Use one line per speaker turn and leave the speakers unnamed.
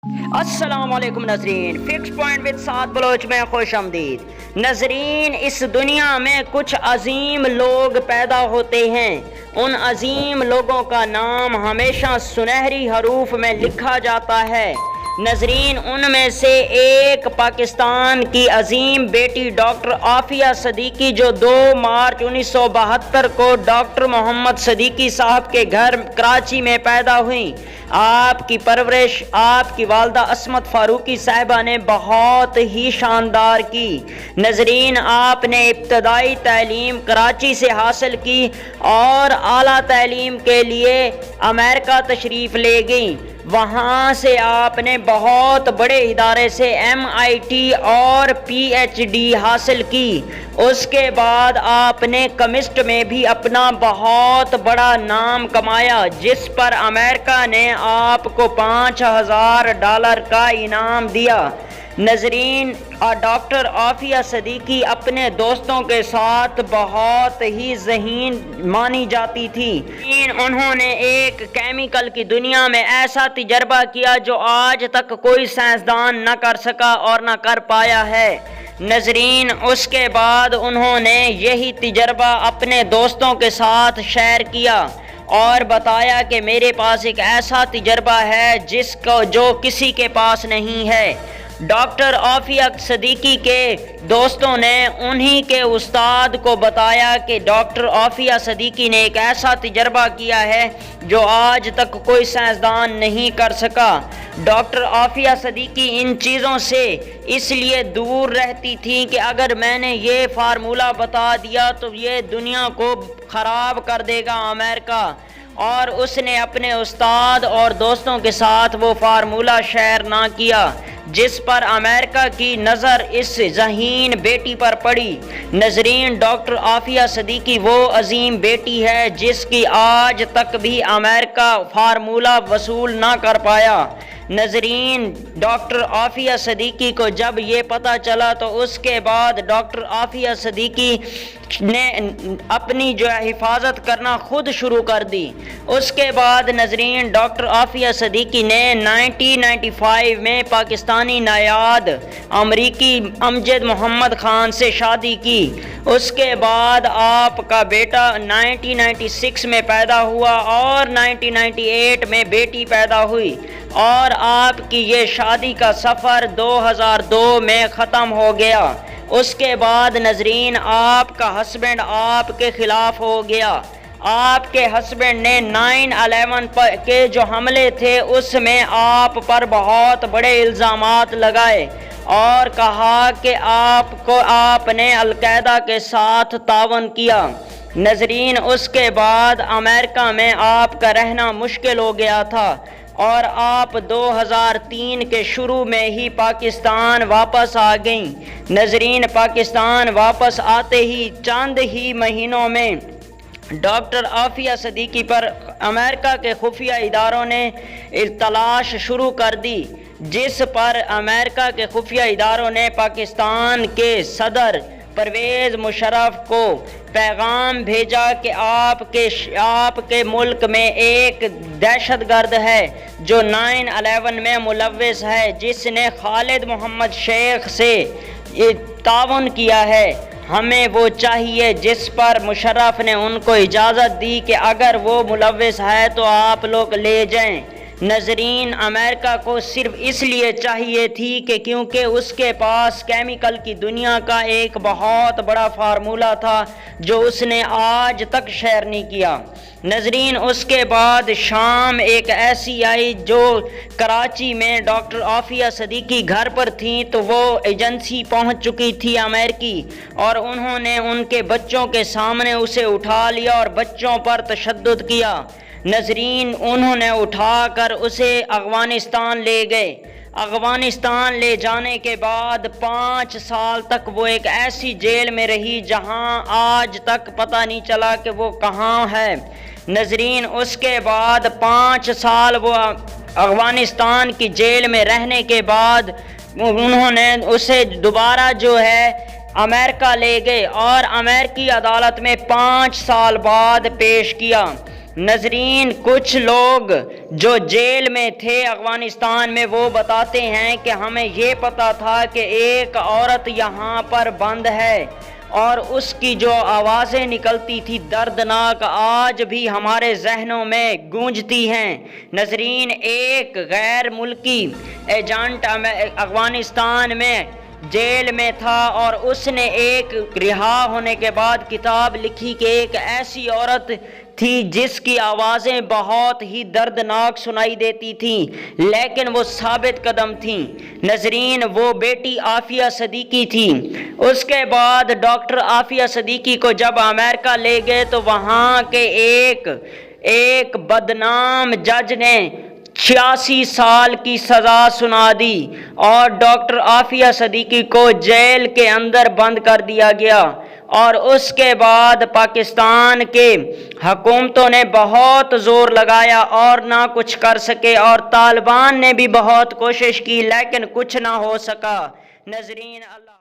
السلام علیکم ناظرین، فکس پوائنٹ ود سعد بلوچ میں خوش آمدید۔ ناظرین، اس دنیا میں کچھ عظیم لوگ پیدا ہوتے ہیں۔ ان عظیم لوگوں کا نام ہمیشہ سنہری حروف میں لکھا جاتا ہے۔ ناظرین، ان میں سے ایک پاکستان کی عظیم بیٹی ڈاکٹر عافیہ صدیقی، جو 2 مارچ 1972 کو ڈاکٹر محمد صدیقی صاحب کے گھر کراچی میں پیدا ہوئیں۔ آپ کی پرورش آپ کی والدہ عصمت فاروقی صاحبہ نے بہت ہی شاندار کی۔ ناظرین، آپ نے ابتدائی تعلیم کراچی سے حاصل کی اور اعلیٰ تعلیم کے لیے امریکہ تشریف لے گئیں۔ وہاں سے آپ نے بہت بڑے ادارے سے MIT اور PhD حاصل کی۔ اس کے بعد آپ نے کیمسٹ میں بھی اپنا بہت بڑا نام کمایا، جس پر امریکہ نے آپ کو $5000 کا انعام دیا۔ ناظرین، ڈاکٹر عافیہ صدیقی اپنے دوستوں کے ساتھ بہت ہی ذہین مانی جاتی تھی۔ انہوں نے ایک کیمیکل کی دنیا میں ایسا تجربہ کیا جو آج تک کوئی سائنسدان نہ کر سکا اور نہ کر پایا ہے۔ ناظرین، اس کے بعد انہوں نے یہی تجربہ اپنے دوستوں کے ساتھ شیئر کیا اور بتایا کہ میرے پاس ایک ایسا تجربہ ہے جو کسی کے پاس نہیں ہے۔ ڈاکٹر عافیہ صدیقی کے دوستوں نے انہی کے استاد کو بتایا کہ ڈاکٹر عافیہ صدیقی نے ایک ایسا تجربہ کیا ہے جو آج تک کوئی سائنسدان نہیں کر سکا۔ ڈاکٹر عافیہ صدیقی ان چیزوں سے اس لیے دور رہتی تھیں کہ اگر میں نے یہ فارمولہ بتا دیا تو یہ دنیا کو خراب کر دے گا امریکہ، اور اس نے اپنے استاد اور دوستوں کے ساتھ وہ فارمولہ شیئر نہ کیا، جس پر امریکہ کی نظر اس ذہین بیٹی پر پڑی۔ ناظرین، ڈاکٹر عافیہ صدیقی وہ عظیم بیٹی ہے جس کی آج تک بھی امریکہ فارمولہ وصول نہ کر پایا۔ ناظرین، ڈاکٹر عافیہ صدیقی کو جب یہ پتہ چلا تو اس کے بعد ڈاکٹر عافیہ صدیقی نے اپنی حفاظت کرنا خود شروع کر دی۔ اس کے بعد ناظرین، ڈاکٹر عافیہ صدیقی نے 1995 میں پاکستانی نایاب امریکی امجد محمد خان سے شادی کی۔ اس کے بعد آپ کا بیٹا 1996 میں پیدا ہوا اور 1998 میں بیٹی پیدا ہوئی، اور آپ کی یہ شادی کا سفر 2002 میں ختم ہو گیا۔ اس کے بعد ناظرین، آپ کا ہسبینڈ آپ کے خلاف ہو گیا۔ آپ کے ہسبینڈ نے 9/11 کے جو حملے تھے اس میں آپ پر بہت بڑے الزامات لگائے اور کہا کہ آپ نے القاعدہ کے ساتھ تعاون کیا۔ ناظرین، اس کے بعد امریکہ میں آپ کا رہنا مشکل ہو گیا تھا اور آپ 2003 کے شروع میں ہی پاکستان واپس آ گئیں۔ ناظرین، پاکستان واپس آتے ہی چند ہی مہینوں میں ڈاکٹر عافیہ صدیقی پر امریکہ کے خفیہ اداروں نے تلاش شروع کر دی، جس پر امریکہ کے خفیہ اداروں نے پاکستان کے صدر پرویز مشرف کو پیغام بھیجا کہ آپ کے ملک میں ایک دہشت گرد ہے جو 9/11 میں ملوث ہے، جس نے خالد محمد شیخ سے تعاون کیا ہے۔ ہمیں وہ چاہیے، جس پر مشرف نے ان کو اجازت دی کہ اگر وہ ملوث ہے تو آپ لوگ لے جائیں۔ ناظرین، امریکہ کو صرف اس لیے چاہیے تھی کہ کیونکہ اس کے پاس کیمیکل کی دنیا کا ایک بہت بڑا فارمولہ تھا جو اس نے آج تک شیئر نہیں کیا۔ ناظرین، اس کے بعد شام ایک ایسی آئی جو کراچی میں ڈاکٹر عافیہ صدیقی گھر پر تھیں تو وہ ایجنسی پہنچ چکی تھی امریکی، اور انہوں نے ان کے بچوں کے سامنے اسے اٹھا لیا اور بچوں پر تشدد کیا۔ ناظرین، انہوں نے اٹھا کر اسے افغانستان لے گئے۔ افغانستان لے جانے کے بعد 5 سال تک وہ ایک ایسی جیل میں رہی جہاں آج تک پتہ نہیں چلا کہ وہ کہاں ہے۔ ناظرین، اس کے بعد 5 سال وہ افغانستان کی جیل میں رہنے کے بعد انہوں نے اسے دوبارہ امریکہ لے گئے اور امریکی عدالت میں 5 سال بعد پیش کیا۔ ناظرین، کچھ لوگ جو جیل میں تھے افغانستان میں وہ بتاتے ہیں کہ ہمیں یہ پتا تھا کہ ایک عورت یہاں پر بند ہے اور اس کی جو آوازیں نکلتی تھی دردناک آج بھی ہمارے ذہنوں میں گونجتی ہیں۔ ناظرین، ایک غیر ملکی ایجنٹ افغانستان میں جیل میں تھا اور اس نے ایک رہا ہونے کے بعد کتاب لکھی کہ ایک ایسی عورت تھی جس کی آوازیں بہت ہی دردناک سنائی دیتی تھیں لیکن وہ ثابت قدم تھیں۔ ناظرین، وہ بیٹی عافیہ صدیقی تھی۔ اس کے بعد ڈاکٹر عافیہ صدیقی کو جب امریکہ لے گئے تو وہاں کے ایک بدنام جج نے 86 سال کی سزا سنا دی اور ڈاکٹر عافیہ صدیقی کو جیل کے اندر بند کر دیا گیا، اور اس کے بعد پاکستان کے حکومتوں نے بہت زور لگایا اور نہ کچھ کر سکے، اور طالبان نے بھی بہت کوشش کی لیکن کچھ نہ ہو سکا۔ ناظرین، اللہ